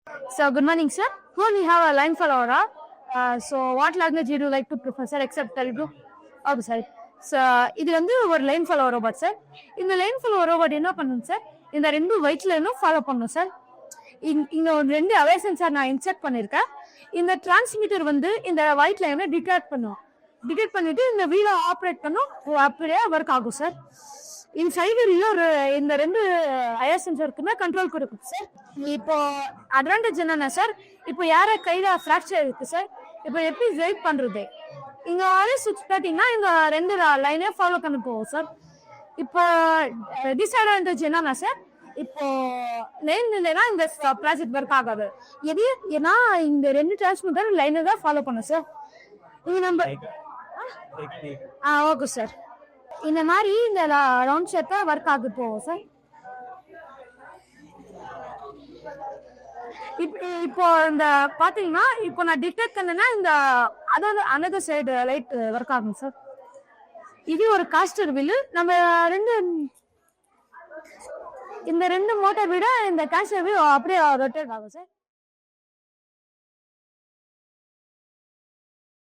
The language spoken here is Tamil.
So good morning, sir. Here we have a line follower. So what language do you like to prefer, sir, except Telugu? Okay, sir. So இது வந்து ஒரு லைன் ஃபாலோ ரோபோட் சார். இந்த லைன் ஃபாலோ ரோபோட் என்ன பண்ணும் சார், இந்த ரெண்டு ஒயிட் லைனும் ஃபாலோ பண்ணும் சார். இங்க ஒரு ரெண்டு அவே சென்சார் நான் இன்செர்ட் பண்ணிருக்கேன். இந்த டிரான்ஸ்மிட்டர் வந்து இந்த ஒயிட் லைனை டிடெக்ட் பண்ணும். டிடெக்ட் பண்ணிட்டு இந்த வீலை ஆப்ரேட் பண்ணும், அப்படியே ஒர்க் ஆகும் சார். இந்த சைடுல இந்த ரெண்டு ஐஆர் சென்சருக்குமே கண்ட்ரோல் கொடுக்கும் சார். இப்போ அட்வான்டேஜ் என்னன்னா சார், இப்போ யார கையில ஃப்ராக்சர் இருக்கு சார், இப்போ எப்படி கைட் பண்றது, இங்க வரை சுவிட்ச் பார்த்தீங்கன்னா இந்த ரெண்டு லைனே ஃபாலோ பண்ணி போகும் சார். இப்போ டிஸ்அட்வான்டேஜ் என்னன்னா சார், இப்போ லைன் இல்லைன்னா இந்த ப்ராஜெக்ட் ஒர்க் ஆகாது. எது ஏன்னா இந்த ரெண்டு டிரான்ஸ்மிட்டர் லைனை தான் ஃபாலோ பண்ணும் சார். இது நம்ம ஓகே சார். இந்த மாதிரி இந்த ரவுண்ட் ஷேப்பா ஒர்க் ஆகுது போகும் சார். இப்போ இந்த பாத்தீங்கன்னா இப்போ நான் டிடெக்ட் பண்ணேன்னா இந்த அனதர் சைடு லைட் ஒர்க் ஆகும் சார். இது ஒரு காஸ்டர் வீல். நம்ம இந்த ரெண்டு மோட்டார் விட இந்த காஸ்டர் வீல் அப்படியே ரொட்டேட் ஆகும் சார்.